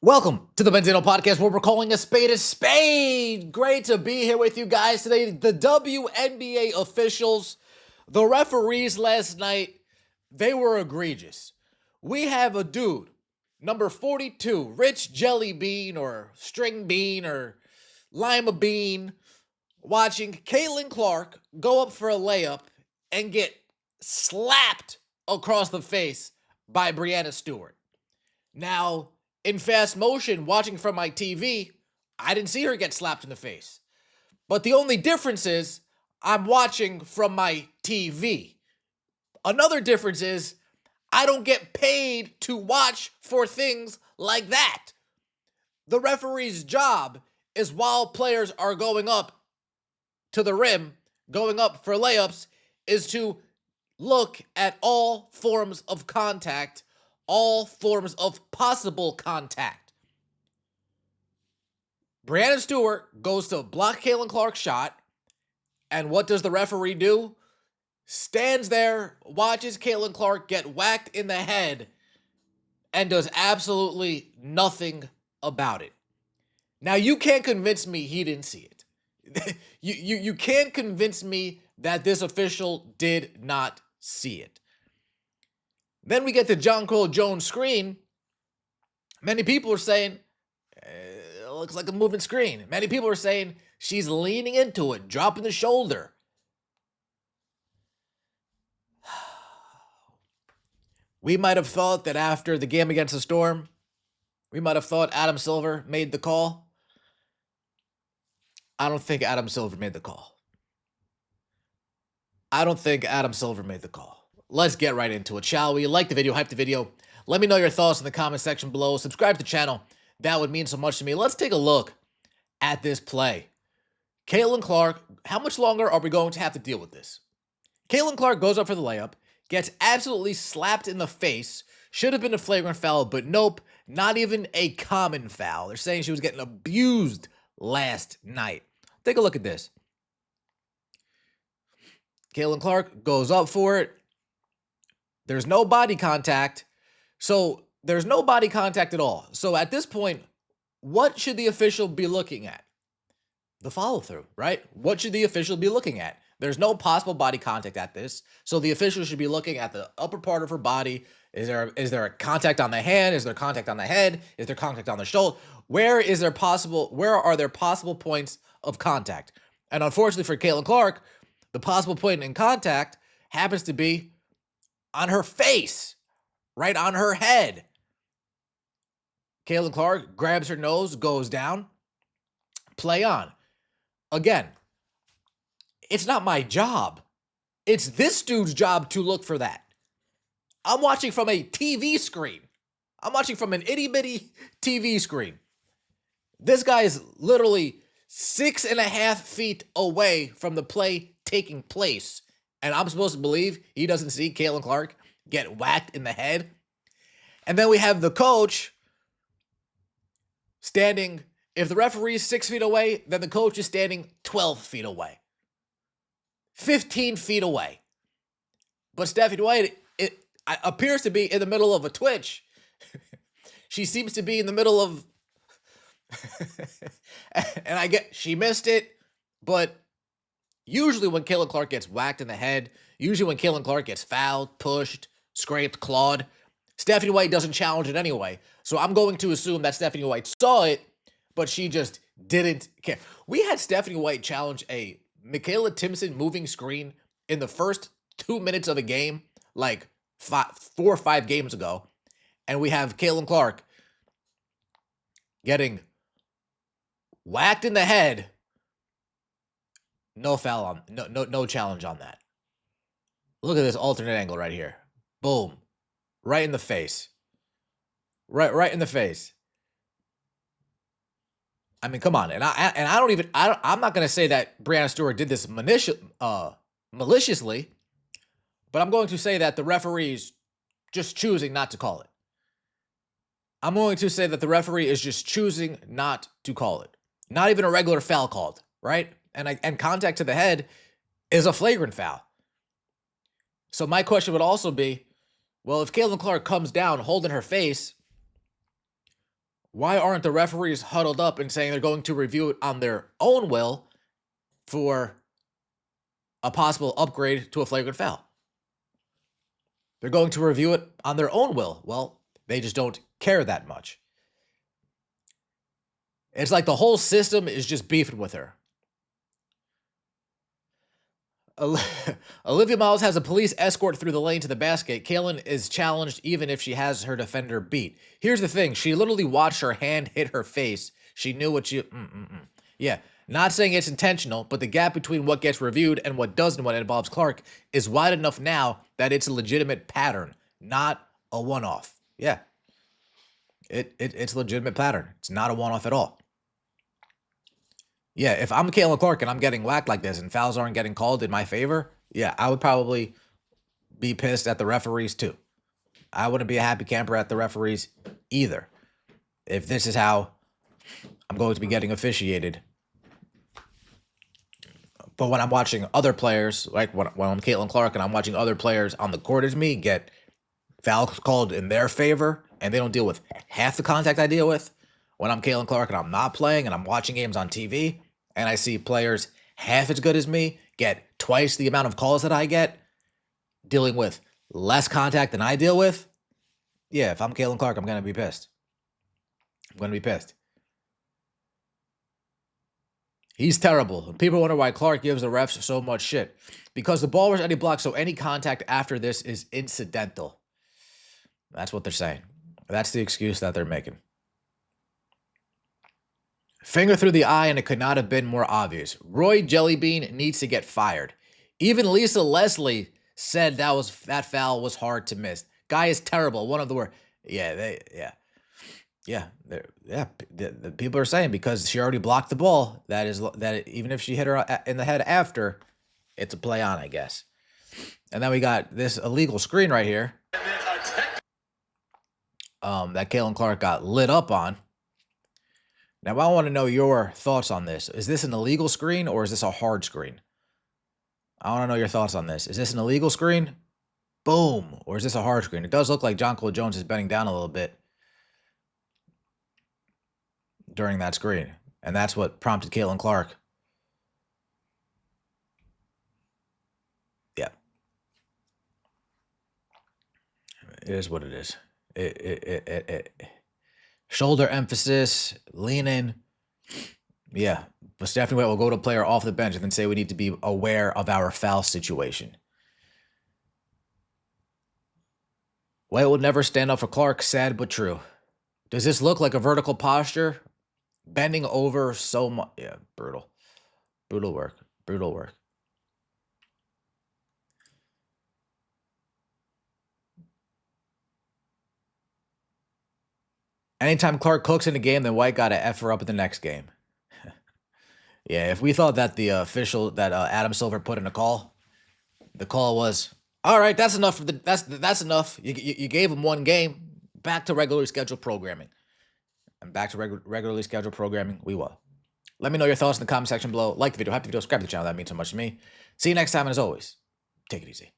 Welcome to the Benzino Podcast, where we're calling a spade a spade. Great to be here with you guys today. The WNBA officials, the referees last night, they were egregious. We have a dude, number 42, Rich Jelly Bean or String Bean or Lima Bean, watching Caitlin Clark go up for a layup and get slapped across the face by Breanna Stewart. Now, in fast motion, watching from my TV, I didn't see her get slapped in the face. But the only difference is I'm watching from my TV. Another difference is I don't get paid to watch for things like that. The referee's job is while players are going up to the rim, going up for layups, is to look at all forms of contact, all forms of possible contact. Breanna Stewart goes to block Caitlin Clark's shot, and what does the referee do? Stands there, watches Caitlin Clark get whacked in the head, and does absolutely nothing about it. Now, you can't convince me he didn't see it. You can't convince me that this official did not see it. Then we get the John Cole Jones screen. Many people are saying, it looks like a moving screen. Many people are saying she's leaning into it, dropping the shoulder. We might have thought that after the game against the Storm, we might have thought Adam Silver made the call. I don't think Adam Silver made the call. Let's get right into it, shall we? Like the video, hype the video. Let me know your thoughts in the comment section below. Subscribe to the channel. That would mean so much to me. Let's take a look at this play. Caitlin Clark, how much longer are we going to have to deal with this? Caitlin Clark goes up for the layup, gets absolutely slapped in the face. Should have been a flagrant foul, but nope, not even a common foul. They're saying she was getting abused last night. Take a look at this. Caitlin Clark goes up for it. There's no body contact. So there's no body contact at all. So at this point, what should the official be looking at? The follow-through, right? What should the official be looking at? There's no possible body contact at this. So the official should be looking at the upper part of her body. Is there a contact on the hand? Is there contact on the head? Is there contact on the shoulder? Where are there possible points of contact? And unfortunately for Caitlin Clark, the possible point in contact happens to be on her face, right on her head. Caitlin Clark grabs her nose, goes down, play on. Again, it's not my job. It's this dude's job to look for that. I'm watching from a TV screen. I'm watching from an itty-bitty TV screen. This guy is literally 6.5 feet away from the play taking place. And I'm supposed to believe he doesn't see Caitlin Clark get whacked in the head. And then we have the coach standing. If the referee is 6 feet away, then the coach is standing 12 feet away. 15 feet away. But Stephanie White, it appears to be in the middle of a twitch. She seems to be in the middle of... and I get she missed it, but usually when Caitlin Clark gets whacked in the head, usually when Caitlin Clark gets fouled, pushed, scraped, clawed, Stephanie White doesn't challenge it anyway. So I'm going to assume that Stephanie White saw it, but she just didn't care. We had Stephanie White challenge a Michaela Timpson moving screen in the first 2 minutes of a game, like 4 or 5 games ago. And we have Caitlin Clark getting whacked in the head. No foul on, no challenge on that. Look at this alternate angle right here. Boom. Right in the face. Right in the face. I mean, come on. And I'm not going to say that Breanna Stewart did this maliciously, but I'm going to say that the referee's just choosing not to call it. I'm going to say that the referee is just choosing not to call it. Not even a regular foul called, right? And contact to the head is a flagrant foul. So my question would also be, well, if Caitlin Clark comes down holding her face, Why aren't the referees huddled up and saying they're going to review it on their own will for a possible upgrade to a flagrant foul? They're going to review it on their own will. Well, they just don't care that much. It's like the whole system is just beefing with her. Olivia Miles has a police escort through the lane to the basket. Kaylin is challenged even if she has her defender beat. Here's the thing. She literally watched her hand hit her face. She knew what she... Yeah, not saying it's intentional, but the gap between what gets reviewed and what doesn't when it involves Clark is wide enough now that it's a legitimate pattern, not a one-off. Yeah, it's a legitimate pattern. It's not a one-off at all. Yeah, if I'm Caitlin Clark and I'm getting whacked like this and fouls aren't getting called in my favor, yeah, I would probably be pissed at the referees too. I wouldn't be a happy camper at the referees either. If this is how I'm going to be getting officiated. But when I'm watching other players, like when I'm Caitlin Clark and I'm watching other players on the court as me get fouls called in their favor and they don't deal with half the contact I deal with, when I'm Caitlin Clark and I'm not playing and I'm watching games on TV and I see players half as good as me get twice the amount of calls that I get, dealing with less contact than I deal with, yeah, if I'm Caitlin Clark, I'm going to be pissed. I'm going to be pissed. He's terrible. People wonder why Clark gives the refs so much shit. Because the ball was any block, so any contact after this is incidental. That's what they're saying. That's the excuse that they're making. Finger through the eye, and it could not have been more obvious. Roy Jellybean needs to get fired. Even Lisa Leslie said that foul was hard to miss. Guy is terrible. One of the worst. The people are saying because she already blocked the ball. That even if she hit her in the head after, it's a play on, I guess. And then we got this illegal screen right here. That Caitlin Clark got lit up on. Now, I want to know your thoughts on this. Is this an illegal screen or is this a hard screen? I want to know your thoughts on this. Is this an illegal screen? Boom. Or is this a hard screen? It does look like John Cole Jones is bending down a little bit during that screen. And that's what prompted Caitlin Clark. Yeah. It is what it is. Shoulder emphasis, leaning. Yeah. But Stephanie White will go to a player off the bench and then say we need to be aware of our foul situation. White will never stand up for Clark. Sad but true. Does this look like a vertical posture? Bending over so much. Yeah, brutal. Brutal work. Brutal work. Anytime Clark cooks in a game, then White got to F her up in the next game. Yeah, if we thought that the official that Adam Silver put in a call, the call was, all right, that's enough. That's enough. You gave him one game. Back to regularly scheduled programming. And back to regularly scheduled programming, we will. Let me know your thoughts in the comment section below. Like the video, hype the video, subscribe to the channel. That means so much to me. See you next time, and as always, take it easy.